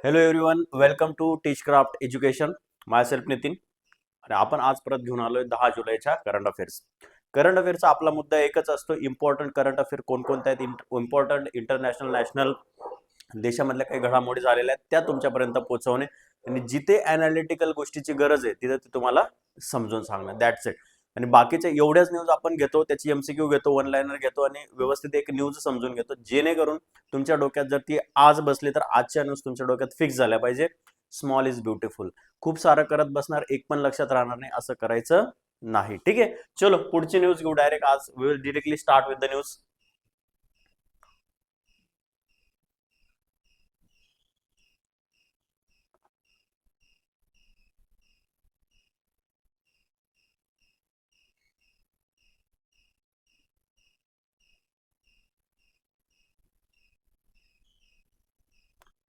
Hello everyone, welcome to Teachcraft education. My self Nitin. आणि आपण आज परत घेऊन आलोय 10 जुलैच्या करंट अफेअर्स. करंट अफेअरचा आपला मुद्दा एकच असतो, इम्पॉर्टंट करंट अफेअर कोणकोणत्या आहेत, इम्पॉर्टंट इंटरनॅशनल नॅशनल देशामधल्या काही घडामोडी झालेल्या आहेत त्या तुमच्यापर्यंत पोहोचवणे आणि जिथे अनालिटिकल गोष्टीची गरज आहे तिथे ते तुम्हाला समजून सांगणं. That's it. आणि बाकीच्या एवढ्याच न्यूज आपण घेतो, त्याची एमसीक्यू घेतो, वन लाईनर घेतो आणि व्यवस्थित एक न्यूज समजून घेतो, जेणेकरून तुमच्या डोक्यात जर ती आज बसली तर आजच्या न्यूज तुमच्या डोक्यात फिक्स झाल्या पाहिजे. Small is beautiful. खूप सारं करत बसणार, एक पण लक्षात राहणार नाही, असं करायचं नाही. ठीक आहे, चलो पुढची न्यूज घेऊ डायरेक्ट. आज we will directly start with the news.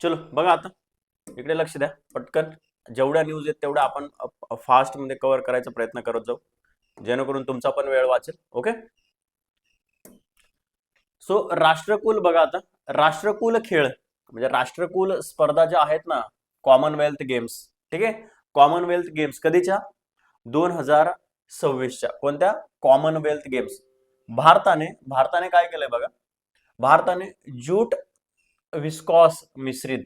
चलो बघा आता, इकडे लक्ष द्या पटकन. जेवढ्या न्यूज आहेत तेवढ्या आपण फास्ट मध्ये कव्हर करायचा प्रयत्न करत जाऊ, जेणेकरून तुमचा पण वेळ वाचेल. ओके, सो राष्ट्रकुल बघा आता. राष्ट्रकुल खेळ म्हणजे राष्ट्रकुल स्पर्धा ज्या आहेत ना, कॉमनवेल्थ गेम्स. ठीक आहे, कॉमनवेल्थ गेम्स कधीच्या? 2026च्या. कोणत्या? Commonwealth games. भारताने भारताने काय केलंय बघा. भारताने ज्यूट विस्कॉस मिश्रित.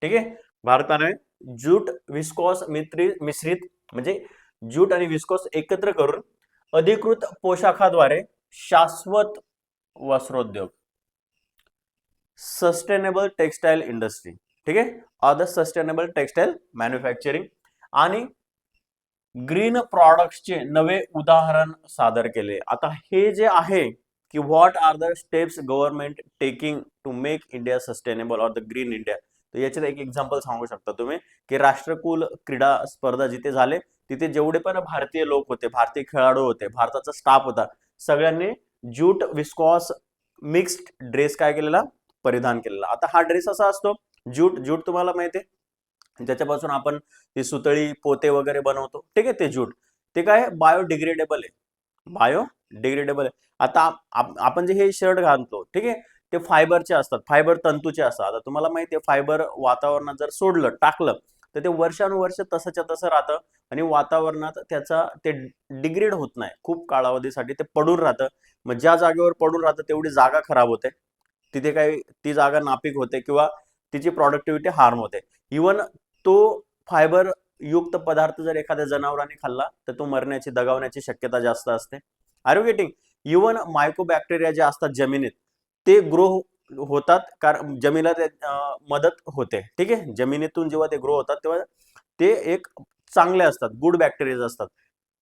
ठीक आहे, भारताने ज्यूट विस्कॉस मिश्रित म्हणजे ज्यूट आणि विस्कॉस एकत्र करून अधिकृत पोशाखाद्वारे शाश्वत वस्त्रोद्योग, सस्टेनेबल टेक्सटाईल इंडस्ट्री, ठीक आहे, or the sustainable textile manufacturing आणि ग्रीन प्रॉडक्ट्सचे नवे उदाहरण सादर केले. आता हे जे आहे की what are the steps government taking to make India sustainable or the green India, तर याच्यात एक एक्झाम्पल सांगू शकता तुम्ही की राष्ट्रकुल क्रीडा स्पर्धा जिथे झाले तिथे जेवढे पण भारतीय लोक होते, भारतीय खेळाडू होते, भारताचा स्टाफ होता, सगळ्यांनी ज्यूट विस्कॉस मिक्स्ड ड्रेस काय केलेला? परिधान केलेला. आता हा ड्रेस असा असतो, ज्यूट ज्यूट तुम्हाला माहिती आहे, ज्याच्यापासून आपण ती सुतळी पोते वगैरे बनवतो. ठीक आहे, ते ज्यूट ते काय बायोडिग्रेडेबल आहे. बायोडिग्रेडेबल आहे. आता आपण जे हे शर्ट घालतो, ठीक आहे, ते फायबरचे असतात, फायबर तंतूचे असतात. आता तुम्हाला माहिती आहे, फायबर वातावरणात जर सोडलं, टाकलं, तर ते वर्षानुवर्ष तसंच्या तसं राहतं आणि वातावरणात त्याचा ते डिग्रेड होत नाही. खूप कालावधीसाठी ते पडून राहतं. मग ज्या जागेवर पडून राहतं तेवढी जागा खराब होते, तिथे काही ती जागा नापीक होते किंवा तिची प्रॉडक्टिव्हिटी हार्म होते. इवन तो फायबर युक्त पदार्थ जर एखाद्या जनावरांनी खाल्ला तर तो मरण्याची, दगावण्याची शक्यता जास्त असते. Are you getting? Even mycobacteria जे असतात जमिनीत ते ग्रो होतात, कारण जमिनीला मदत होते. ठीक आहे, जमिनीतून जेव्हा ते ग्रो होतात तेव्हा ते एक चांगले असतात, गुड बॅक्टेरिया असतात,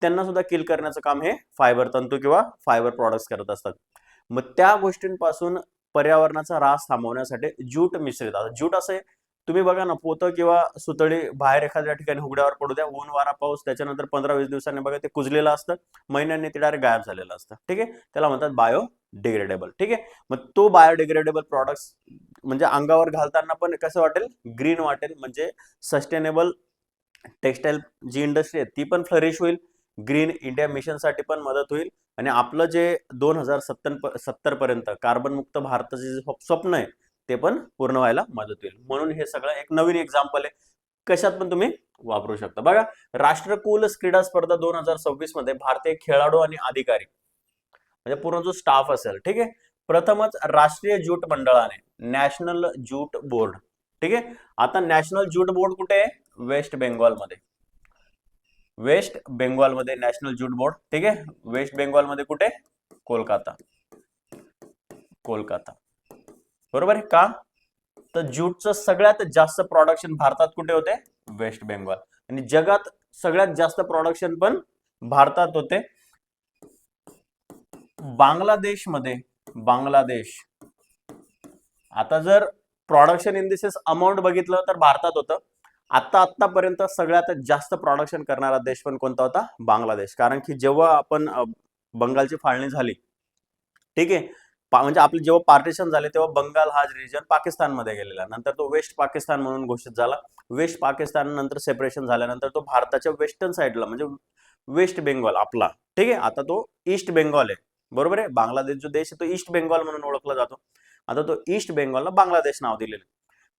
त्यांना सुद्धा किल करण्याचं काम हे फायबर तंतू किंवा फायबर प्रॉडक्ट्स करत असतात. मग त्या गोष्टींपासून पर्यावरणाचा ऱ्हास थांबवण्यासाठी ज्यूट मिश्रित. आता ज्यूट असे तुम्ही बघा ना, पोतं किंवा सुतळी बाहेर एखाद्या ठिकाणी उघड्यावर पडू द्या, ऊन वारा पाऊस, त्याच्यानंतर 15-20 दिवसांनी बघा ते कुजलेलं असतं, महिन्यांनी ते डायरेक्ट गायब झालेलं असतं. ठीक आहे, त्याला म्हणतात बायोडिग्रेडेबल. ठीक आहे, मग तो बायोडिग्रेडेबल प्रॉडक्ट्स म्हणजे अंगावर घालताना पण कसं वाटेल? ग्रीन वाटेल. म्हणजे सस्टेनेबल टेक्सटाईल जी इंडस्ट्री आहे ती पण फ्लरिश होईल, ग्रीन इंडिया मिशनसाठी पण मदत होईल आणि आपलं जे 2070 पर्यंत कार्बन मुक्त भारताचे जे स्वप्न आहे ते पण पूर्ण व्हायला मदत होईल. म्हणून हे सगळं एक नवीन एक्झाम्पल आहे, कशात पण तुम्ही वापरू शकता. बघा, राष्ट्रकुल क्रीडा स्पर्धा 2026 मध्ये भारतीय खेळाडू आणि अधिकारी म्हणजे पूर्ण जो स्टाफ असेल, ठीक आहे, प्रथमच राष्ट्रीय ज्यूट मंडळाने, नॅशनल ज्यूट बोर्ड, ठीक आहे. आता नॅशनल ज्यूट बोर्ड कुठे आहे? वेस्ट बेंगॉलमध्ये. वेस्ट बेंगॉलमध्ये नॅशनल ज्यूट बोर्ड. ठीक आहे, वेस्ट बेंगॉलमध्ये कुठे? कोलकाता. कोलकाता, बरोबर आहे का? तर ज्यूटचं सगळ्यात जास्त प्रोडक्शन भारतात कुठे होते? वेस्ट बेंगॉल. आणि जगात सगळ्यात जास्त प्रोडक्शन पण भारतात होते. बांगलादेशमध्ये, बांगलादेश, आता जर प्रोडक्शन इन दिस अमाऊंट बघितलं तर भारतात होतं. आतापर्यंत सगळ्यात जास्त प्रोडक्शन करणारा देश पण कोणता होता? बांगलादेश. कारण की जेव्हा आपण बंगालची फाळणी झाली, ठीक आहे, म्हणजे आपले जेव्हा पार्टिशन झाले तेव्हा बंगाल हा रिजन पाकिस्तानमध्ये गेलेला, नंतर तो वेस्ट पाकिस्तान म्हणून घोषित झाला. वेस्ट पाकिस्तान नंतर सेपरेशन झाल्यानंतर तो भारताच्या वेस्टर्न साईडला म्हणजे वेस्ट बेंगॉल आपला, ठीक आहे, आता तो ईस्ट बेंगॉल आहे. बरोबर आहे, बांगलादेश जो देश आहे तो ईस्ट बेंगॉल म्हणून ओळखला जातो. आता तो ईस्ट बेंगॉलला बांगलादेश नाव दिलेलं.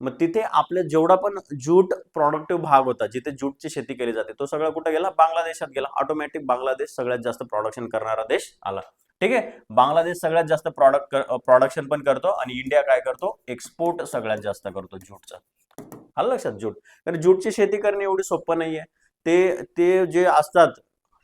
मग तिथे आपले जेवढा पण ज्यूट प्रोडक्टिव्ह भाग होता, जिथे ज्यूटची शेती केली जाते, तो सगळा कुठे गेला? बांगलादेशात गेला. ऑटोमॅटिक बांगलादेश सगळ्यात जास्त प्रोडक्शन करणारा देश आला. ठीक आहे. बांगलादेश सगळ्यात जास्त प्रोडक्शन पण करतो आणि इंडिया काय करतो? एक्सपोर्ट सगळ्यात जास्त करतो ज्यूटचा. आलं लक्षात? ज्यूट. कारण ज्यूटची शेती करणे एवढी सोपं नाहीये. ते ते जे असतात,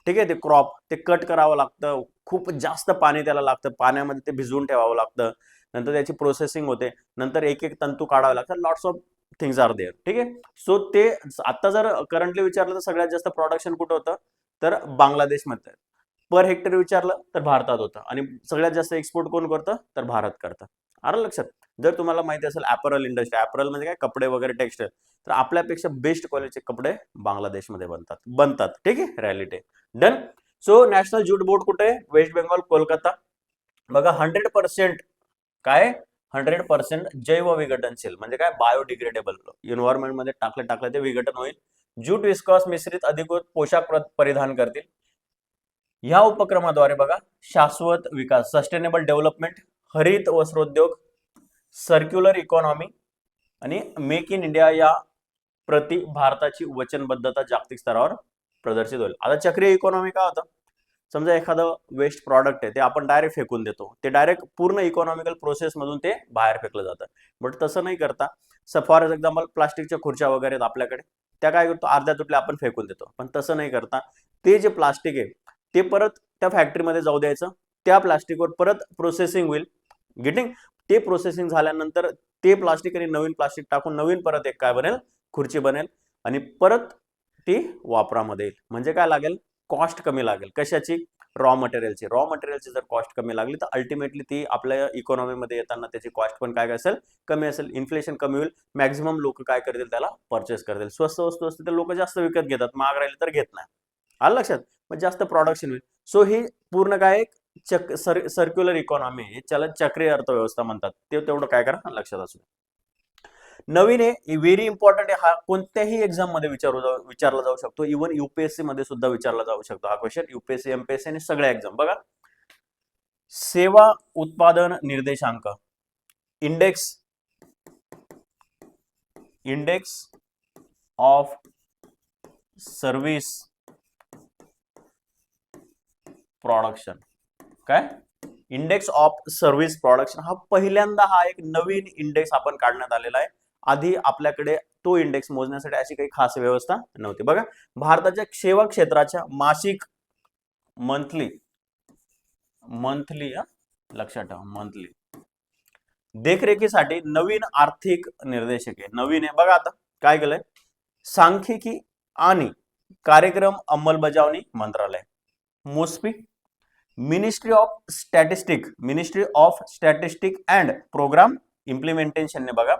ठीक आहे, ते क्रॉप ते कट करावं लागतं, खूप जास्त पाणी त्याला लागतं, पाण्यामध्ये ते भिजवून ठेवावं लागतं, नंतर त्याची प्रोसेसिंग होते, नंतर एक एक तंतू काढावे लागतात, lots of things are there. ठीक आहे. सो ते आता जर करंटली विचारलं तर सगळ्यात जास्त प्रोडक्शन कुठं होतं? तर बांगलादेशमध्ये. पर हेक्टर विचारलं तर भारतात होतं. आणि सगळ्यात जास्त एक्सपोर्ट कोण करतं? तर भारत करतं. आलं लक्षात? जर तुम्हाला माहिती असेल ॲपरल इंडस्ट्री, ॲपरल म्हणजे काय? कपडे वगैरे, टेक्सटाईल, तर आपल्यापेक्षा बेस्ट क्वालिटीचे कपडे बांगलादेशमध्ये बनतात. ठीक आहे. Reality. Done. So national jute board कुठे आहे? वेस्ट बेंगॉल, कोलकाता. बघा 100% काय? 100% जैव विघटनशील म्हणजे काय? बायोडिग्रेडेबल. एन्व्हायरमेंट मध्ये टाकलं ते विघटन होईल. ज्यूट विस्कॉस मिश्रित अधिकृत पोशाख परिधान करतील. या उपक्रमाद्वारे बघा शाश्वत विकास, सस्टेनेबल डेव्हलपमेंट, हरित वस्त्रोद्योग, सर्क्युलर इकॉनॉमी आणि मेक इन इंडिया या प्रति भारताची वचनबद्धता जागतिक स्तरावर प्रदर्शित होईल. आता चक्रीय इकॉनॉमी काय होतं? समजा एखादं वेस्ट प्रॉडक्ट आहे, ते आपण डायरेक्ट फेकून देतो, ते डायरेक्ट पूर्ण इकॉनॉमिकल प्रोसेस मधून ते बाहेर फेकलं जातं. बट तसं नाही करता. फॉर एक्झाम्पल प्लास्टिकच्या खुर्च्या वगैरे आहेत आपल्याकडे, त्या काय करतो? अर्ध्या तुटल्या आपण फेकून देतो. पण तसं नाही करता, ते जे प्लास्टिक आहे ते परत त्या फॅक्टरीमध्ये जाऊ द्यायचं, त्या प्लास्टिकवर परत प्रोसेसिंग होईल. गेटिंग? ते प्रोसेसिंग झाल्यानंतर ते प्लास्टिक आणि नवीन प्लास्टिक टाकून नवीन परत एक काय बनेल? खुर्ची बनेल. आणि परत ती वापरामध्ये येईल. म्हणजे काय लागेल? कॉस्ट कमी लागेल. कशाची? रॉ मटेरियलची जर कॉस्ट कमी लागली तर अल्टिमेटली ती आपल्या इकॉनॉमीमध्ये येताना त्याची कॉस्ट पण काय असेल? कमी असेल. इन्फ्लेशन कमी होईल. मॅक्झिमम लोक काय करतील? त्याला परचेस करतील. स्वस्त वस्तू असते तर लोक जास्त विकत घेतात, महाग राहिले तर घेत नाही. आलं लक्षात? मग जास्त प्रोडक्शन होईल. सो ही पूर्ण काय? एक सर्क्युलर इकॉनॉमी आहे, त्याला चक्रीय अर्थव्यवस्था म्हणतात. ते तेवढं काय करा लक्षात असू. नवीन आहे, व्हेरी इम्पॉर्टंट आहे. हा कोणत्याही एक्झाम मध्ये विचारला जाऊ शकतो. इव्हन युपीएससी मध्ये सुद्धा विचारला जाऊ शकतो हा क्वेश्चन. युपीएससी, एमपीएससी आणि सगळ्या एक्झाम. बघा, सेवा उत्पादन निर्देशांक इंडेक्स ऑफ सर्व्हिस प्रोडक्शन. काय? इंडेक्स ऑफ सर्व्हिस प्रोडक्शन हा पहिल्यांदा हा एक नवीन इंडेक्स आपण काढण्यात आलेला आहे. आधी आपल्याकडे तो इंडेक्स मोजण्यासाठी अशी काही खास व्यवस्था नव्हती. बघा, भारताच्या सेवा क्षेत्राच्या मासिक मंथली लक्षात ठेवा, मंथली देखरेखीसाठी नवीन आर्थिक निर्देशक आहे. नवीन आहे बघा. आता काय केलंय? सांख्यिकी आणि कार्यक्रम अंमलबजावणी मंत्रालय, MOSPI, ministry of statistic and programme implementation ने बघा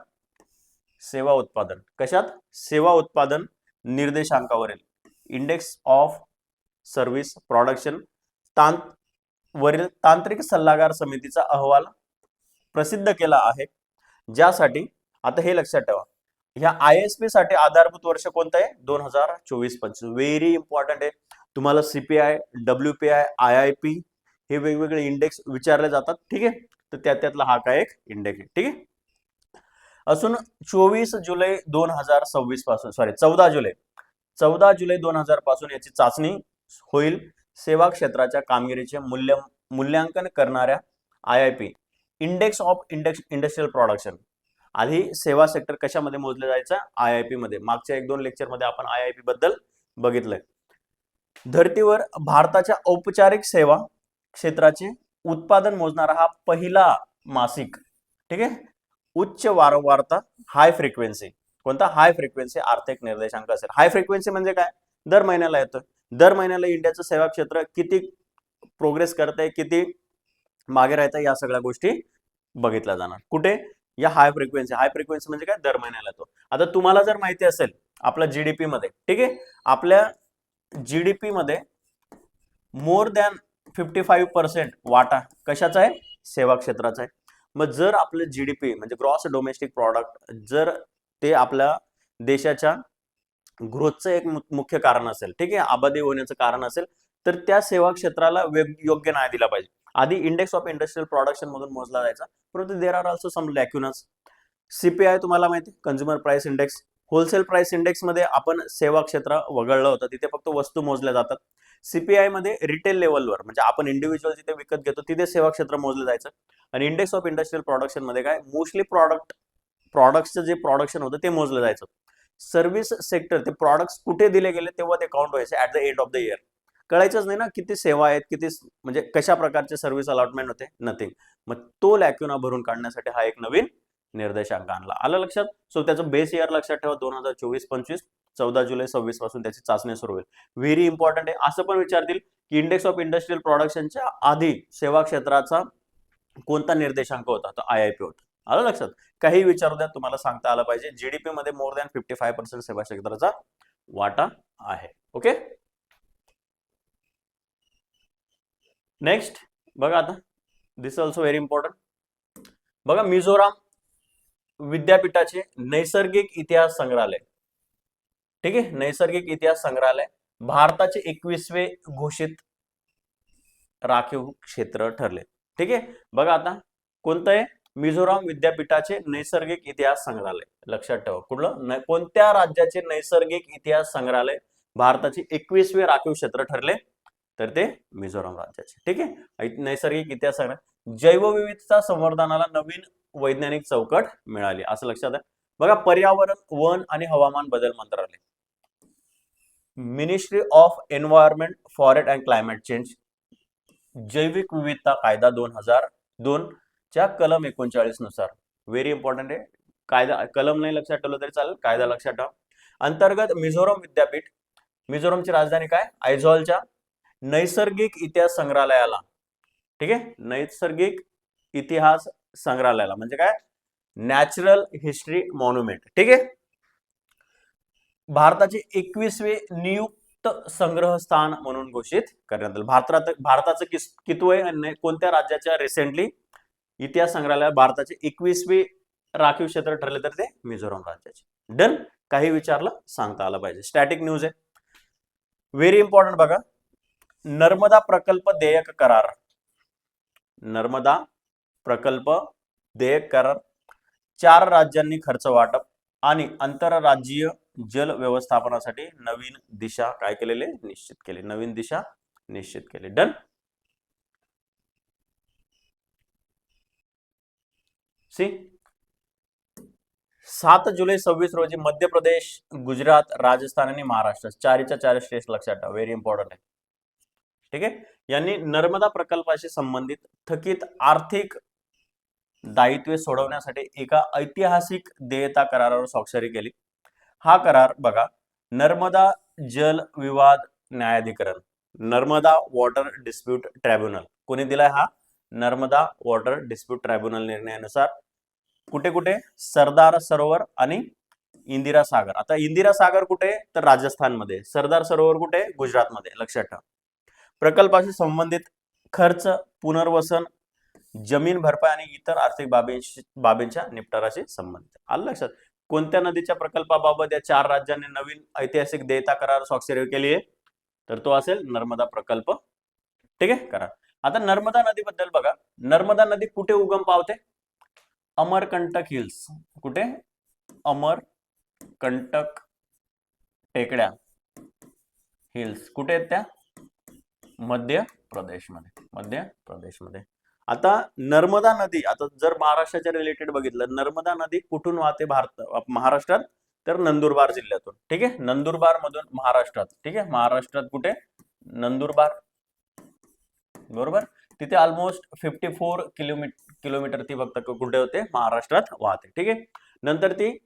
सेवा उत्पादन. कशात? सेवा उत्पादन निर्देशांकावरील इंडेक्स ऑफ सर्व्हिस प्रोडक्शन वरील तांत्रिक सल्लागार समितीचा अहवाल प्रसिद्ध केला आहे, ज्यासाठी आता हे लक्षात ठेवा, ह्या ISP साठी आधारभूत वर्ष कोणतं आहे? 2024-25. व्हेरी इम्पॉर्टंट आहे. तुम्हाला CPI, WPI, IIP हे वेगवेगळे इंडेक्स विचारले जातात. ठीक आहे. तर त्यातला हा काय एक इंडेक्स आहे. ठीक आहे. असून 24 जुलै 2026 पासून 14 जुलै 2000 पासून याची चाचणी होईल. सेवा क्षेत्राच्या कामगिरीचे मूल्यांकन करणाऱ्या IIP index of industrial production. आधी सेवा सेक्टर कशामध्ये मोजले जायचं? IIP मध्ये. मागच्या 1-2 लेक्चर मध्ये आपण IIP बद्दल बघितलंय. धर्तीवर भारताच्या औपचारिक सेवा क्षेत्राचे उत्पादन मोजणारा हा पहिला मासिक, ठीक आहे, उच्च वारंवारता हाय फ्रिक्वेन्सी. कोणता? हाय फ्रिक्वेन्सी आर्थिक निर्देशांक असेल. हाय फ्रिक्वेन्सी म्हणजे काय? दर महिन्याला येतो. दर महिन्याला इंडियाचं सेवा क्षेत्र किती प्रोग्रेस करतंय, किती मागे राहतंय, या सगळ्या गोष्टी बघितल्या जाणार. कुठे? या हाय फ्रिक्वेन्सी. हाय फ्रिक्वेन्सी म्हणजे काय? दर महिन्याला येतो. आता तुम्हाला जर माहिती असेल आपल्या जीडीपी मध्ये, ठीक आहे, आपल्या जीडीपी मध्ये मोर दॅन 55% वाटा कशाचा आहे? सेवा क्षेत्राचा आहे. मग जर आपलं जीडीपी म्हणजे ग्रॉस डोमेस्टिक प्रॉडक्ट जर ते आपल्या देशाच्या ग्रोथचं एक मुख्य कारण असेल, ठीक आहे, आबादी होण्याचं कारण असेल, तर त्या सेवा क्षेत्राला योग्य न्याय दिला पाहिजे. आधी इंडेक्स ऑफ इंडस्ट्रियल प्रोडक्शन मधून मोजला जायचा, परंतु there are also some lacunas. CPI तुम्हाला माहिती आहे, consumer price index. Wholesale price index मध्ये आपण सेवा क्षेत्र वगळलं होतं, तिथे फक्त वस्तू मोजल्या जातात. सीपीआय मध्ये रिटेल लेवलवर म्हणजे आपण इंडिव्हिज्युअल जिथे विकत घेतो तिथे सेवा क्षेत्र मोजलं जायचं. आणि इंडेक्स ऑफ इंडस्ट्रियल प्रोडक्शन मध्ये काय मोस्टली प्रॉडक्टचं जे प्रोडक्शन होतं ते मोजलं जायचं. सर्व्हिस सेक्टर ते प्रॉडक्ट्स कुठे दिले गेले तेव्हा ते काउंट व्हायचे at the end of the year. कळायचंच नाही ना किती सेवा आहेत, किती म्हणजे कशा प्रकारचे सर्व्हिस अलॉटमेंट होते, नथिंग. मग तो लॅक्युना भरून काढण्यासाठी हा एक नवीन निर्देशांक आणला. आलं लक्षात. सो त्याचं बेस इयर लक्षात ठेवा 2024-25. 14 जुलै 26 पासून त्याची चाचणी सुरू होईल. व्हेरी इम्पॉर्टंट आहे. असं पण विचारतील की इंडेक्स ऑफ इंडस्ट्रियल प्रोडक्शनच्या आधी सेवा क्षेत्राचा कोणता निर्देशांक होता, तो IIP होता. आलं लक्षात. काही विचारू द्या, तुम्हाला सांगता आलं पाहिजे. जीडीपी मध्ये मोर दॅन 55% सेवा क्षेत्राचा वाटा आहे. ओके. नेक्स्ट बघा आता, दिस ऑल्सो व्हेरी इम्पॉर्टंट. बघा मिझोराम विद्यापीठाचे नैसर्गिक इतिहास संग्रहालय, ठीक आहे, नैसर्गिक इतिहास संग्रहालय भारताचे 21वे घोषित राखीव क्षेत्र ठरले. ठीक आहे. बघा आता कोणतं आहे, मिझोराम विद्यापीठाचे नैसर्गिक इतिहास संग्रहालय. लक्षात ठेवा कुठलं, कोणत्या राज्याचे नैसर्गिक इतिहास संग्रहालय भारताचे 21वे राखीव क्षेत्र ठरले, तर ते मिझोराम राज्याचे. ठीक आहे. नैसर्गिक इतिहास संग्रहालय. जैवविविधता संवर्धनाला नवीन वैज्ञानिक चौकट मिळाली, असं लक्षात आहे. बघा पर्यावरण, वन आणि हवामान बदल मंत्रालय, ministry of environment, forest and climate change, जैविक विविधता कायदा 2002 च्या कलम 39 नुसार. व्हेरी इम्पॉर्टंट आहे. कायदा कलम नाही लक्षात ठेवलं तरी चालेल, कायदा लक्षात ठेवा. अंतर्गत मिझोराम विद्यापीठ, मिझोरामची राजधानी काय, आयझॉलच्या नैसर्गिक इतिहास संग्रहालयाला, ठीक आहे, नैसर्गिक इतिहास संग्रहालयाला म्हणजे काय, नॅचरल हिस्ट्री मॉन्युमेंट. ठीक आहे. भारताचे 21वे नियुक्त संग्रह स्थान म्हणून घोषित करण्यात आलं. भारताचं कितवे, कोणत्या राज्याच्या रिसेंटली इतिहास संग्रहालय भारताचे 21वे राखीव क्षेत्र ठरले, तर ते मिझोराम राज्याचे. डन. काही विचारलं सांगता आलं पाहिजे. स्टॅटिक न्यूज आहे, व्हेरी इम्पॉर्टंट. बघा नर्मदा प्रकल्प देयक करार, नर्मदा प्रकल्प देयक करार 4 राज्यांनी खर्च वाटप आणि आंतरराज्यीय जल व्यवस्थापनासाठी नवीन दिशा काय केलेले, निश्चित केले, नवीन दिशा निश्चित केली. डन. सी 7 जुलै 26 रोजी मध्य प्रदेश, गुजरात, राजस्थान आणि महाराष्ट्र 4च्या 4 स्टेट्स लक्षात ठेवा, व्हेरी इम्पॉर्टंट आहे. ठीक आहे. यांनी नर्मदा प्रकल्पाशी संबंधित थकीत आर्थिक दायित्वे सोडवण्यासाठी एका ऐतिहासिक देयता करारावर स्वाक्षरी केली. हा करार बघा नर्मदा जल विवाद न्यायाधिकरण, नर्मदा वॉटर डिस्प्यूट ट्रायब्युनल, कोणी दिलाय हा, नर्मदा वॉटर डिस्प्यूट ट्रायब्युनल निर्णयानुसार. कुठे कुठे, सरदार सरोवर आणि इंदिरा सागर. आता इंदिरा सागर कुठे, तर राजस्थानमध्ये, सरदार सरोवर कुठे, गुजरातमध्ये. लक्षात ठेवा. प्रकल्पाशी संबंधित खर्च, पुनर्वसन, जमीन भरपाई आणि इतर आर्थिक बाबींच्या निपटाराशी संबंधित. आलं लक्षात. कोणत्या नदीच्या प्रकल्पाबाबत या 4 राज्यांनी नवीन ऐतिहासिक देयता करार स्वाक्षरी केली आहे, तर तो असेल नर्मदा प्रकल्प. ठीक आहे करार. आता नर्मदा नदीबद्दल बघा, नर्मदा नदी कुठे उगम पावते, अमरकंटक हिल्स. कुठे, अमरकंटक टेकड्या हिल्स कुठे आहेत त्या, मध्य प्रदेशमध्ये, मध्य प्रदेशमध्ये. आता नर्मदा नदी, आता जर महाराष्ट्राच्या रिलेटेड बघितलं, नर्मदा नदी कुठून वाहते महाराष्ट्रात, तर नंदुरबार जिल्ह्यातून. ठीक आहे, नंदुरबार मधून महाराष्ट्रात. ठीक आहे, महाराष्ट्रात कुठे, नंदुरबार, बरोबर. तिथे ऑलमोस्ट 54 किलोमीटर ती फक्त कुठे होते, महाराष्ट्रात वाहते. ठीक आहे. नंतर ती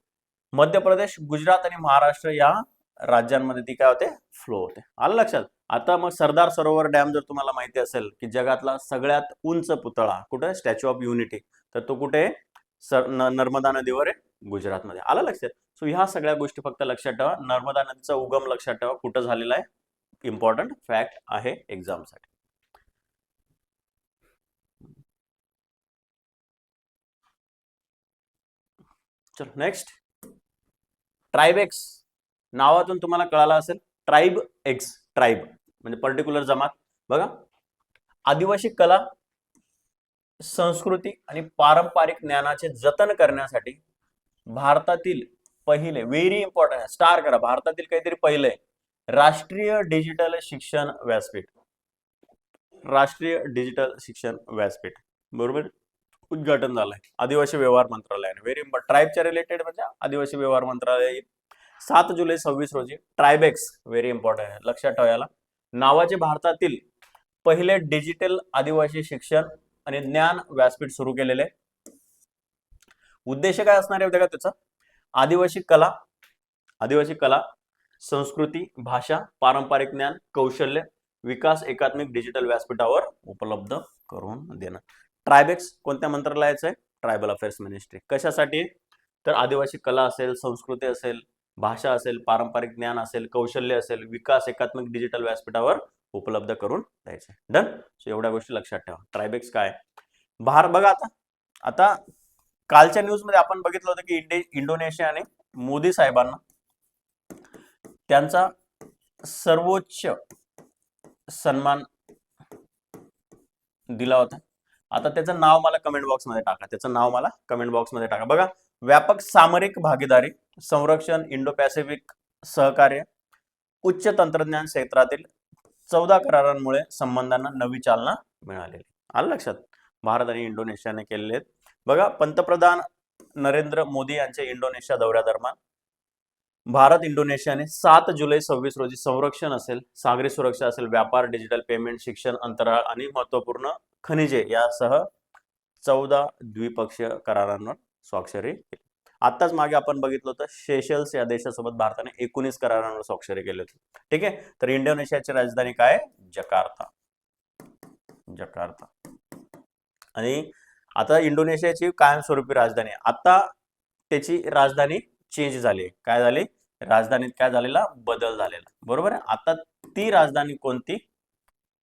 मध्य प्रदेश, गुजरात आणि महाराष्ट्र या राज्यांमध्ये ती काय होते, फ्लो होते. आलं लक्षात. आता मग सरदार सरोवर डॅम जर तुम्हाला माहिती असेल की जगातला सगळ्यात उंच पुतळा कुठे, स्टॅच्यू ऑफ युनिटी, तर तो कुठे, नर्मदा नदीवर आहे, गुजरातमध्ये. आलं लक्षात. सो ह्या सगळ्या गोष्टी फक्त लक्षात ठेवा. नर्मदा नदीचा उगम लक्षात ठेवा कुठं झालेला आहे, इम्पॉर्टंट फॅक्ट आहे एक्झामसाठी. चलो नेक्स्ट, ट्राइबेक्स नावातून तुम्हाला कळालं असेल, ट्राइब एक्स, ट्राइब म्हणजे पर्टिक्युलर जमात. बघा आदिवासी कला, संस्कृती आणि पारंपरिक ज्ञानाचे जतन करण्यासाठी भारतातील पहिले, व्हेरी इम्पॉर्टंट, स्टार करा, भारतातील काहीतरी पहिले राष्ट्रीय डिजिटल शिक्षण व्यासपीठ, राष्ट्रीय डिजिटल शिक्षण व्यासपीठ, बरोबर, उद्घाटन झालंय आदिवासी व्यवहार मंत्रालयाने. व्हेरी इम्पॉर्टंट, ट्राईबच्या रिलेटेड म्हणजे आदिवासी व्यवहार मंत्रालय. 7 जुलै 26 रोजी ट्रायबेक्स, व्हेरी इम्पॉर्टंट, लक्षात ठेवायला, नावाचे भारतातील पहिले डिजिटल आदिवासी शिक्षण आणि ज्ञान व्यासपीठ सुरू केलेले. उद्देश काय असणार आहे त्याचा? आदिवासी कला, संस्कृती, भाषा, पारंपरिक ज्ञान, कौशल्य विकास एकात्मिक डिजिटल व्यासपीठावर उपलब्ध करून देणं. ट्रायबेक्स कोणत्या मंत्रालयाचं आहे? Tribal affairs ministry. कशासाठी? तर आदिवासी कला असेल, संस्कृती असेल, भाषा असेल, पारंपरिक ज्ञान असेल, कौशल्य असेल, विकास एकात्मिक डिजिटल व्यासपीठावर उपलब्ध करून द्यायचे. डन. सो एवढ्या गोष्टी लक्षात ठेवा. ट्रायबेक्स काय? बघा आता कालच्या न्यूज मध्ये आपण बघितलं होतं की इंडोनेशियाने मोदी साहेबांना त्यांचा सर्वोच्च सन्मान दिला होता. आता त्याचं नाव मला कमेंट बॉक्स मध्ये टाका, त्याचं नाव मला कमेंट बॉक्स मध्ये टाका. बघा, व्यापक सामरिक भागीदारी, संरक्षण, इंडो पॅसिफिक सहकार्य, उच्च तंत्रज्ञान क्षेत्रातील 14 करारांमुळे संबंधांना नवी चालना मिळालेली. आलं लक्षात? भारत आणि इंडोनेशियाने केलेले आहेत. बघा, पंतप्रधान नरेंद्र मोदी यांच्या इंडोनेशिया दौऱ्यादरम्यान भारत इंडोनेशियाने 7 जुलै 26 रोजी संरक्षण असेल, सागरी सुरक्षा असेल, व्यापार, डिजिटल पेमेंट, शिक्षण, अंतराळ आणि महत्वपूर्ण खनिजे यासह 14 द्विपक्षीय करारांवर स्वाक्षरी केली. आताच मागे आपण बघितलं होतं सेशल्स या देशासोबत भारताने 19 करारांवर स्वाक्षरी केली होती. ठीक आहे. तर इंडोनेशियाची राजधानी काय? जकार्ता. आणि आता इंडोनेशियाची कायमस्वरूपी राजधानी, आता त्याची राजधानी चेंज झाली. काय झाली? राजधानीत काय झालेला? बदल झालेला. बरोबर आहे. आता ती राजधानी कोणती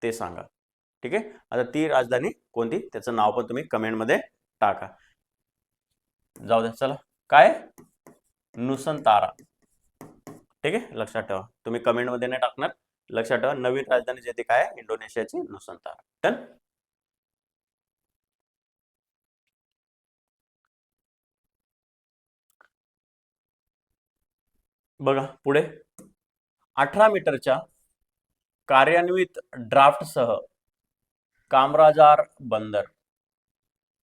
ते सांगा. ठीक आहे. आता ती राजधानी कोणती त्याचं नाव पण तुम्ही कमेंट मध्ये टाका. जाऊ द्या, चला. काय? नुसंतारा. ठीक आहे, लक्षात ठेवा. तुम्ही कमेंट मध्ये नाही टाकणार, लक्षात ठेवा. नवीन राजधानी जे काय? इंडोनेशियाची नुसंतारा. डन. बघा पुढे, 18 मीटरच्या कार्यान्वित ड्राफ्टसह कामराजार बंदर.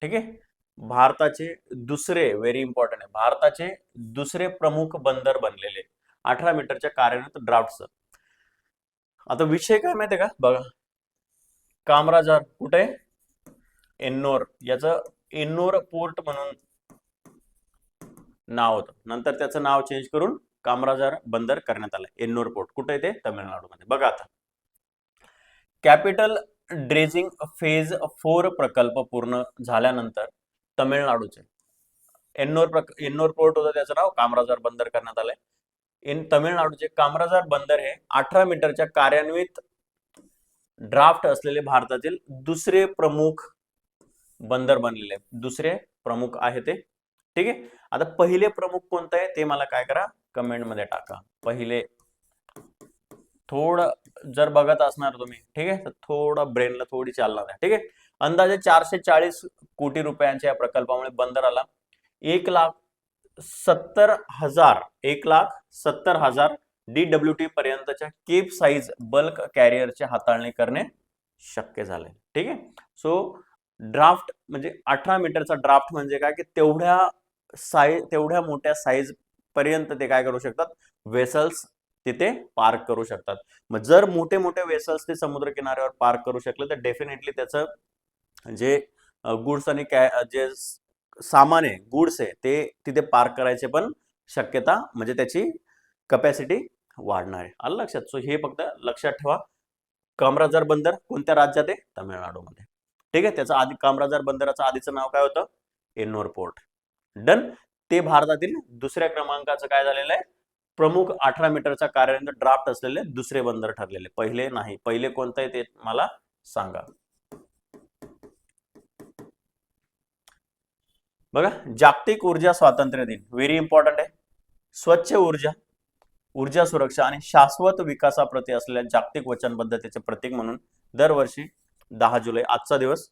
ठीक आहे. भारताचे दुसरे, व्हेरी इम्पॉर्टंट आहे, भारताचे दुसरे प्रमुख बंदर बनलेले 18 मीटरच्या कार्यान्वित ड्राफ्टसह. आता विषय काय माहितीये का? बघा, कामराजार कुठे? एन्नोर. याचं एन्नोर पोर्ट म्हणून नाव होतं, नंतर त्याचं नाव चेंज करून कामराजार बंदर करण्यात आलं. एन्नोर पोर्ट कुठे आहे? ते तमिळनाडूमध्ये. बघा, आता कॅपिटल ड्रेजिंग फेज 4 प्रकल्प पूर्ण झाल्यानंतर तमिळनाडूचे एन्नोर पोर्ट होतं, त्याचं नाव कामराजार बंदर करण्यात आलंय. तमिळनाडूचे कामराजार बंदर हे 18 मीटरच्या कार्यान्वित ड्राफ्ट असलेले भारतातील दुसरे प्रमुख बंदर बनलेले, दुसरे प्रमुख आहे ते. ठीक आहे. आता पहिले प्रमुख कोणतं आहे ते मला काय करा? कमेंट मध्ये टाका. पहिले, थोडं जर बघत असणार तुम्ही, ठीक आहे, तर थोडं ब्रेनला थोडी चालना द्या. ठीक आहे. अंदाजे 440 कोटी रुपयांच्या या प्रकल्पामुळे बंदराला 1,70,000 DWT पर्यंतच्या केप साईज बल्क कॅरियरची हाताळणी करणे शक्य झाले. ठीक आहे. सो ड्राफ्ट म्हणजे 18 मीटरचा ड्राफ्ट म्हणजे काय की तेवढ्या मोठ्या साईज पर्यंत ते काय करू शकतात? वेसल्स तिथे पार्क करू शकतात. मग जर मोठे मोठे वेसल्स ते समुद्र किनाऱ्यावर पार्क करू शकले तर डेफिनेटली त्याचं जे गुड्स आणि जे सामान आहे, गुड्स आहे, ते तिथे पार्क करायचे पण शक्यता, म्हणजे त्याची कॅपॅसिटी वाढणार आहे. आलं लक्षात? सो हे फक्त लक्षात ठेवा. कामराजार बंदर कोणत्या राज्यात आहे? तमिळनाडूमध्ये. ठीक आहे. त्याचं आधी कामराजार बंदराचं आधीचं नाव काय होतं? एन्नोर पोर्ट. डन. ते भारतातील दुसऱ्या क्रमांकाचं काय झालेलं आहे? प्रमुख 18 मीटरचा कार्यान्वित ड्राफ्ट असलेले दुसरे बंदर ठरलेले. पहिले नाही. पहिले कोणतं आहे ते मला सांगा. बघा, जागतिक ऊर्जा स्वातंत्र्य दिन, व्हेरी इम्पॉर्टंट आहे. स्वच्छ ऊर्जा सुरक्षा आणि शाश्वत विकासाप्रती असलेल्या जागतिक वचनबद्धतेचे प्रतीक म्हणून दरवर्षी 10 जुलै आजचा दिवस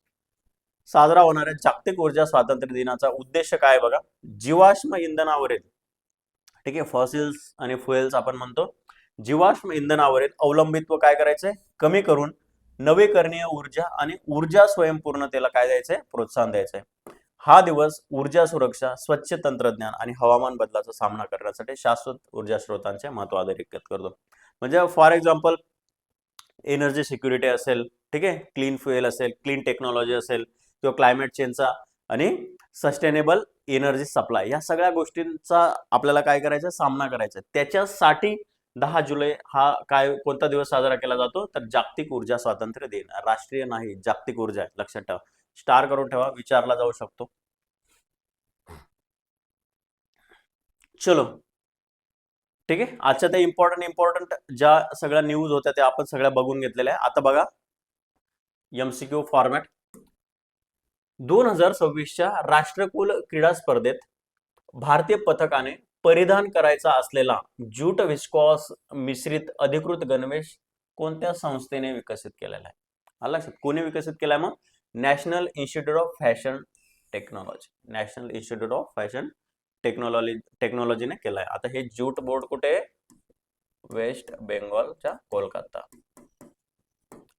साजरा होणाऱ्या जागतिक ऊर्जा स्वातंत्र्य दिनाचा उद्देश काय बघा, जीवाश्म इंधनावरील, ठीक आहे, फॉसिल्स आणि फ्युएल्स आपण म्हणतो, जीवाश्म इंधनावरील अवलंबित्व काय करायचंय, कमी करून नवीकरणीय ऊर्जा आणि ऊर्जा स्वयंपूर्णतेला काय द्यायचंय, प्रोत्साहन द्यायचंय. हा दिवस ऊर्जा सुरक्षा, स्वच्छ तंत्रज्ञान आणि हवामान बदलाचा सामना करण्यासाठी शाश्वत ऊर्जा स्रोतांचे महत्व अधोरेखित करतो. म्हणजे फॉर एक्झाम्पल एनर्जी सिक्युरिटी असेल, ठीक आहे, क्लीन फ्युएल असेल, क्लीन टेक्नॉलॉजी असेल, किंवा क्लायमेट चेंजचा आणि सस्टेनेबल एनर्जी सप्लाय, या सगळ्या गोष्टींचा आपल्याला काय करायचं, सामना करायचा. त्याच्यासाठी 10 जुलै हा काय कोणता दिवस साजरा केला जातो, तर जागतिक ऊर्जा स्वातंत्र्य दिन. राष्ट्रीय नाही, जागतिक ऊर्जा, लक्षात ठेवा, स्टार करून ठेवा, विचारला जाऊ शकतो. चलो, ठीक आहे. आजच्या त्या इम्पॉर्टंट ज्या सगळ्या न्यूज होत्या त्या आपण सगळ्या बघून घेतलेल्या आहे. आता बघा एमसीक्यू फॉर्मॅट. 2026च्या राष्ट्रकुल क्रीडा स्पर्धेत भारतीय पथकाने परिधान करायचा असलेला ज्यूट विस्कॉस मिश्रित अधिकृत गणवेश कोणत्या संस्थेने विकसित केलेला आहे? आला लक्षात, कोणी विकसित केलाय मग? National institute of fashion technology, national institute of fashion टेक्नॉलॉजीने केलाय. आता हे ज्यूट बोर्ड कुठे आहे? वेस्ट बेंगॉलच्या कोलकाता,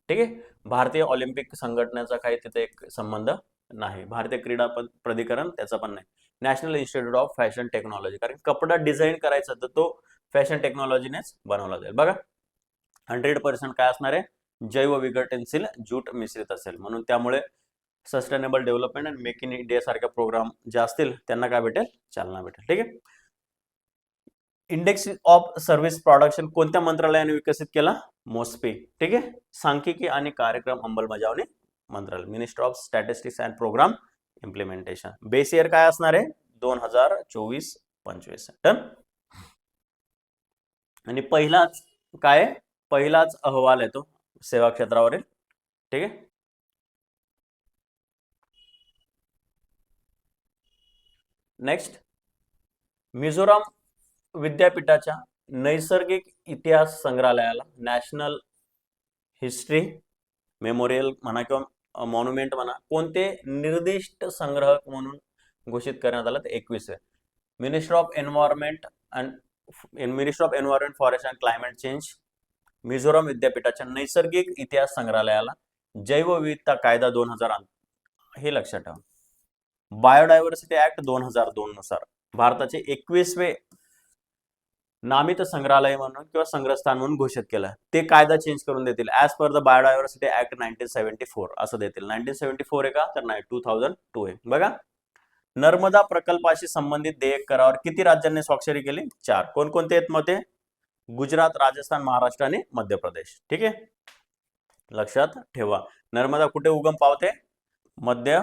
ठीक आहे. भारतीय ऑलिम्पिक संघटनेचा काही तिथे एक संबंध नाही, भारतीय क्रीडा प्राधिकरण त्याचा पण नाही. National institute of fashion technology, कारण कपडा डिझाईन करायचा तर तो फॅशन टेक्नॉलॉजीनेच बनवला जाईल. बघा 100% काय असणार आहे, जैव विघटनशील ज्यूट मिश्रित असेल, म्हणून त्यामुळे सस्टेनेबल डेव्हलपमेंट आणि मेक इन इंडिया सारख्या प्रोग्राम जे असतील त्यांना काय भेटेल, चालना भेटेल. ठीक आहे. इंडेक्स ऑफ सर्व्हिस प्रोडक्शन कोणत्या मंत्रालयाने विकसित केला? मोस्पी, ठीक आहे. सांख्यिकी आणि कार्यक्रम अंमलबजावणी मंत्रालय, minister of statistics and programme implementation. Base year काय असणार आहे? 2024-25. डन. आणि पहिलाच काय, पहिलाच अहवाल येतो सेवा क्षेत्रावरील, ठीक आहे. नेक्स्ट, मिझोराम विद्यापीठाच्या नैसर्गिक इतिहास संग्रहालयाला नॅशनल हिस्ट्री मेमोरियल म्हणा किंवा मॉन्युमेंट म्हणा, कोणते निर्दिष्ट संग्रहक म्हणून घोषित करण्यात आलं? 21. Minister of environment forest and climate change Mizoram विद्यापीठाच्या नैसर्गिक इतिहास संग्रहालयाला जैवविविधता कायदा 2000, हे लक्षात ठेवा. बायोडायव्हर्सिटी ऍक्ट 2002 नुसार भारताचे 21वे नामित संग्रहालय म्हणून किंवा संग्रहस्थान म्हणून घोषित केलं. ते कायदा चेंज करून देतील, as per the biodiversity act 1974 असं देतील. 1974 आहे का? तर नाही, 2002 आहे. बघा, नर्मदा प्रकल्पाशी संबंधित देयक करारावर किती राज्यांनी स्वाक्षरी केली? 4. कोणकोणते आहेत मग ते? गुजरात, राजस्थान, महाराष्ट्र आणि मध्य प्रदेश. ठीक आहे, लक्षात ठेवा. नर्मदा कुठे उगम पावते? Madhya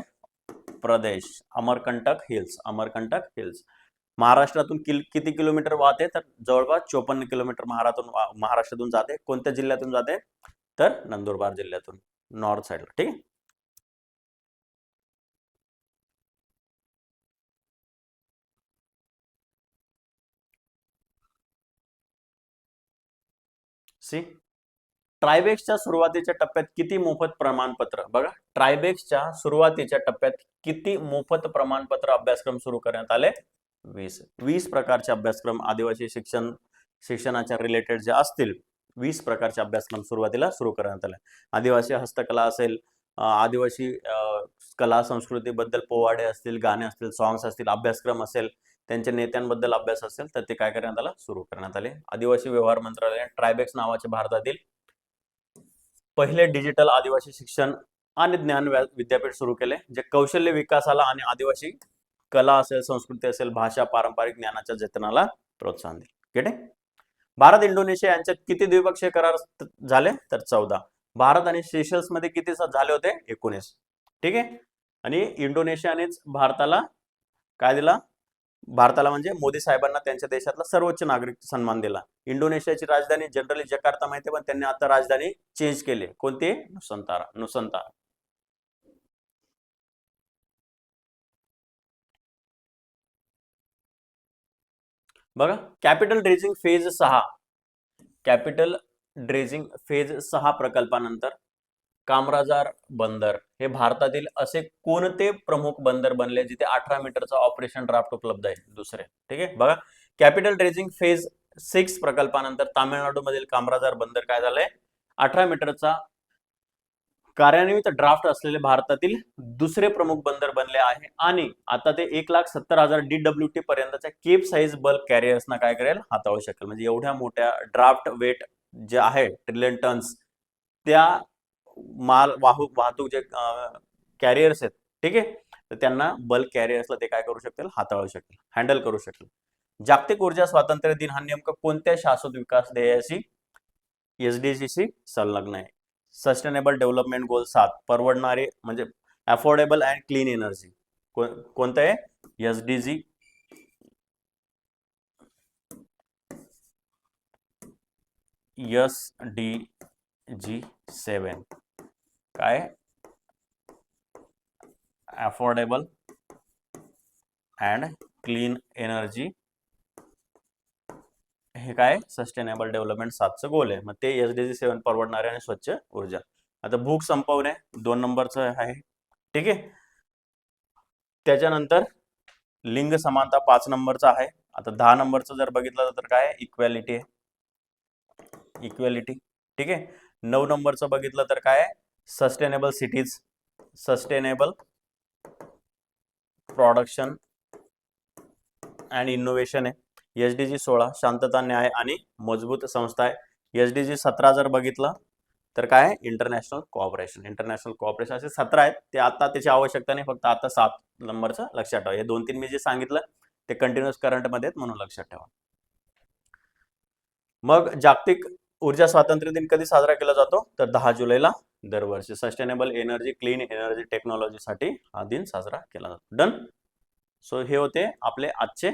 Pradesh, Amarkantak hills, Amarkantak hills. महाराष्ट्रातून किती किलोमीटर वाहते? तर जवळपास 54 किलोमीटर महाराष्ट्रातून जाते. कोणत्या जिल्ह्यातून जाते? तर नंदुरबार जिल्ह्यातून, नॉर्थ साइडला. ठीक आहे. सी, ट्रायबेक्सच्या सुरुवातीच्या टप्प्यात किती मोफत प्रमाणपत्र? बघा, ट्रायबेक्सच्या सुरुवातीच्या टप्प्यात किती मोफत प्रमाणपत्र अभ्यासक्रम सुरू करण्यात आले? 20 प्रकारचे अभ्यासक्रम आदिवासी शिक्षणाच्या रिलेटेड जे असतील 20 प्रकारचे अभ्यासक्रम सुरुवातीला सुरू करण्यात आले. आदिवासी हस्तकला असेल, आदिवासी कला संस्कृतीबद्दल पोवाडे असतील, गाणे असतील, सॉंग्स असतील, अभ्यासक्रम असेल, त्यांच्या नेत्यांबद्दल अभ्यास असेल, तर ते काय करण्यात आलं? सुरू करण्यात आले. आदिवासी व्यवहार मंत्रालयाने ट्रायबेक्स नावाचे भारतातील पहिले डिजिटल आदिवासी शिक्षण आणि ज्ञान विद्यापीठ सुरू केले, जे कौशल्य विकासाला आणि आदिवासी कला असेल, संस्कृती असेल, भाषा, पारंपरिक ज्ञानाच्या जतनाला प्रोत्साहन दिले. ठीक आहे. भारत इंडोनेशिया यांच्यात किती द्विपक्षीय करार झाले? तर 14. भारत आणि सेशल्स मध्ये किती झाले होते? 19. ठीक आहे. आणि इंडोनेशियानेच भारताला काय दिला? भारताला म्हणजे मोदी साहेबांना त्यांच्या देशातला सर्वोच्च नागरिक सन्मान दिला. इंडोनेशियाची राजधानी जनरली जकार्ता माहिती, पण त्यांनी आता राजधानी चेंज केली. कोणती? नुसंतारा. बघा, capital dredging phase 6, capital dredging phase 6 प्रकल्पानंतर कामराजार बंदर हे भारतातील असे कोणते प्रमुख बंदर बनले जिथे 18 मीटरचा ऑपरेशन ड्राफ्ट उपलब्ध आहे? दुसरे. ठीक आहे, बघा कॅपिटल ड्रेजिंग फेज 6 प्रकल्पानंतर तामिळनाडूमधील कामराजार बंदर काय झालंय? 18 मीटरचा कार्यान्वित ड्राफ्ट असलेले भारतातील दुसरे प्रमुख बंदर बनले आहे आणि आता ते 1,70,000 DWT पर्यंतच्या केप साइज बल्क कॅरियर्सना काय करेल? हाताळू शकेल. म्हणजे एवढ्या मोठ्या ड्राफ्ट वेट जे आहे ट्रिलियन टन्स त्या माल वाहतूक जे कॅरियर्स आहेत, ठीक आहे, तर त्यांना बल्क कॅरियर्सला ते काय करू शकतील? हाताळू शकतील, हँडल करू शकतील. जागतिक ऊर्जा स्वातंत्र्य दिन हा नेमका कोणत्या शाश्वत विकास ध्येयाशी SDGशी संलग्न आहे? सस्टेनेबल डेव्हलपमेंट गोल 7 परवडणारे म्हणजे अफोर्डेबल अँड क्लीन एनर्जी कोणतं आहे? SDG SDG 7 काय? अफोर्डेबल अँड क्लीन एनर्जी हे काय? सस्टेनेबल डेव्हलपमेंट 7चं गोल आहे. मग ते SDG 7 परवडणारे आणि स्वच्छ ऊर्जा. आता भूक संपवणे 2 नंबरचं आहे, ठीक आहे. त्याच्यानंतर लिंग समानता 5 नंबरचा आहे. आता 10 नंबरचं जर बघितलं तर काय? इक्वॅलिटी आहे, इक्वॅलिटी, ठीक आहे. 9 नंबरचं बघितलं तर काय? Sustainable cities, sustainable production and innovation आहे. SDG 16 शांतता, न्याय आणि मजबूत संस्था आहे. SDG 17 जर बघितलं तर काय? इंटरनॅशनल कोऑपरेशन, इंटरनॅशनल कोऑपरेशन असे 17 आहेत. ते आता त्याची आवश्यकता नाही, फक्त आता 7 नंबरचं लक्षात ठेवा. हे 2-3 मी जे सांगितलं ते कंटिन्युअस करंट मध्ये आहेत म्हणून लक्षात ठेवा. मग जागतिक ऊर्जा स्वातंत्र्य दिन कधी साजरा केला जातो? तर 10 जुलैला दरवर्षी. सस्टेनेबल एनर्जी, क्लीन एनर्जी टेक्नॉलॉजीसाठी हा दिन साजरा केला जातो. डन. सो हे होते आपले आजचे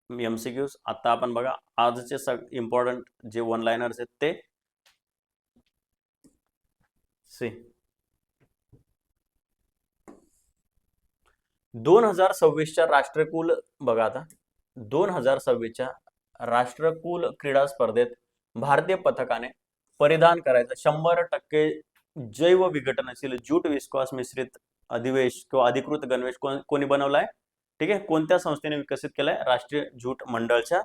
MCQs. आता आपण बघा आजचे इम्पॉर्टंट जे वन लाइनर्स आहेत ते सी 2026च्या राष्ट्रकुल बघा आता 2026च्या राष्ट्रकुल क्रीडा स्पर्धेत भारतीय पथकाने परिधान करायचं 100% जैव विघटनशील ज्यूट विस्कॉस मिश्रित अधिवेश किंवा अधिकृत गणवेश कोणी बनवलाय? ठीक आहे, कोणत्या संस्थेने विकसित केलाय? राष्ट्रीय ज्यूट मंडळच्या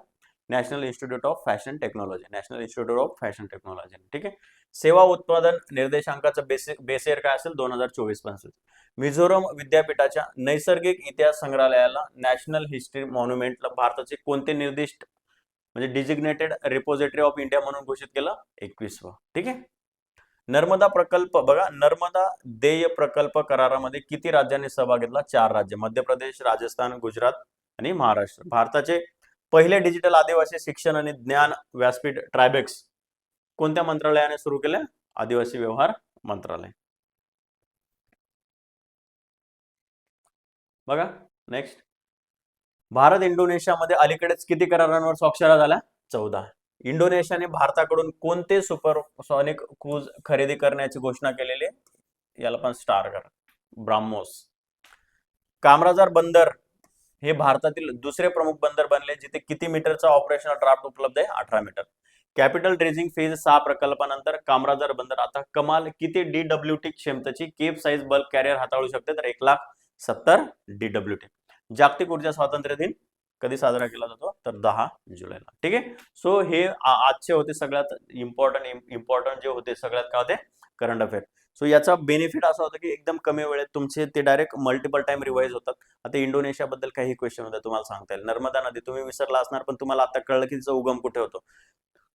national institute of fashion technology, national institute of fashion technology, ठीक आहे. सेवा उत्पादन निर्देशांकाचं बेस इयर काय असेल? 2024-25. मिझोरम विद्यापीठाच्या नैसर्गिक इतिहास संग्रहालयाला नॅशनल हिस्ट्री मॉन्युमेंटला भारताचे कोणते निर्दिष्ट म्हणजे डिजिग्नेटेड रिपोजिटरी ऑफ इंडिया म्हणून घोषित केलं? 21वा, ठीक आहे. नर्मदा प्रकल्प बघा, नर्मदा देय प्रकल्प करारामध्ये किती राज्यांनी सहभाग घेतला? 4 राज्य, मध्य प्रदेश, राजस्थान, गुजरात आणि महाराष्ट्र. भारताचे पहिले डिजिटल आदिवासी शिक्षण आणि ज्ञान व्यासपीठ ट्रायबेक्स कोणत्या मंत्रालयाने सुरू केले? आदिवासी व्यवहार मंत्रालय. बघा नेक्स्ट, भारत इंडोनेशियामध्ये अलीकडेच किती करारांवर स्वाक्षऱ्या झाल्या? 14. इंडोनेशियाने भारताकडून कोणते सुपरसॉनिक क्रूज खरेदी करण्याची घोषणा केलेली आहे? याला पण स्टार करा, ब्राह्मोस. कामराजार बंदर हे भारतातील दुसरे प्रमुख बंदर बनले जिथे किती मीटरचा ऑपरेशनल ड्राफ्ट उपलब्ध आहे? 18 मीटर. कॅपिटल ड्रेजिंग फेज 6 प्रकल्पानंतर कामराजार बंदर आता कमाल किती DWT क्षमतेची केप साइज बल्क कॅरियर हाताळू शकते? तर 1,70,000 DWT. जागतिक ऊर्जा स्वातंत्र्य दिन कधी साजरा केला जातो? तर 10 जुलैला, ठीक आहे. सो हे आजचे होते सगळ्यात इम्पॉर्टंट जे होते सगळ्यात काय होते? Current affair. सो याचा बेनिफिट असा होता की एकदम कमी वेळेत तुमचे ते डायरेक्ट मल्टिपल टाइम रिवाइज होतात. आता इंडोनेशिया बद्दल काही क्वेश्चन होते तुम्हाला सांगता येईल. नर्मदा नदी तुम्ही विसरला असणार, पण तुम्हाला आता कळलं की तिचा उगम कुठे होतो.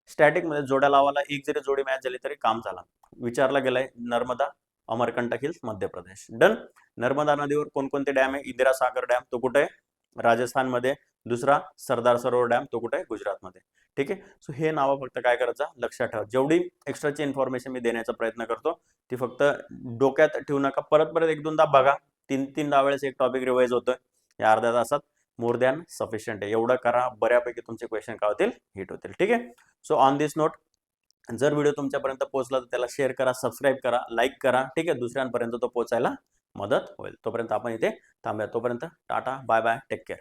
स्टॅटिक मध्ये जोड्या लावायला एक जरी जोडी मॅच झाली तरी काम झाला. विचारला गेलाय नर्मदा अमरकंटक हिल्स मध्य प्रदेश. डन. नर्मदा नदीवर कोणकोणते डॅम आहे? इंदिरा सागर डॅम, तो कुठे आहे? राजस्थानमध्ये. दुसरा सरदार सरोवर डॅम, तो कुठे आहे? गुजरातमध्ये, ठीक आहे. सो हे नाव फक्त काय करायचं? लक्षात ठेवा. जेवढी एक्स्ट्राची इन्फॉर्मेशन मी देण्याचा प्रयत्न करतो ती फक्त डोक्यात ठेवू नका. परत एक दोनदा बघा. 3-3 वेळेस एक टॉपिक रिवाइज होतोय या अर्ध्या तासात. मोर दॅन सफिशियंट आहे. एवढं करा, बऱ्यापैकी तुमचे क्वेश्चन काय होतील? हिट होतील, ठीक आहे. सो ऑन दिस नोट, जर व्हिडिओ तुमच्यापर्यंत पोहोचला तर त्याला शेअर करा, सबस्क्राईब करा, लाईक करा, ठीक आहे. दुसऱ्यांपर्यंत तो पोहोचायला मदत होईल. तोपर्यंत आपण इथे थांबूया. तोपर्यंत tata, bye bye, take care.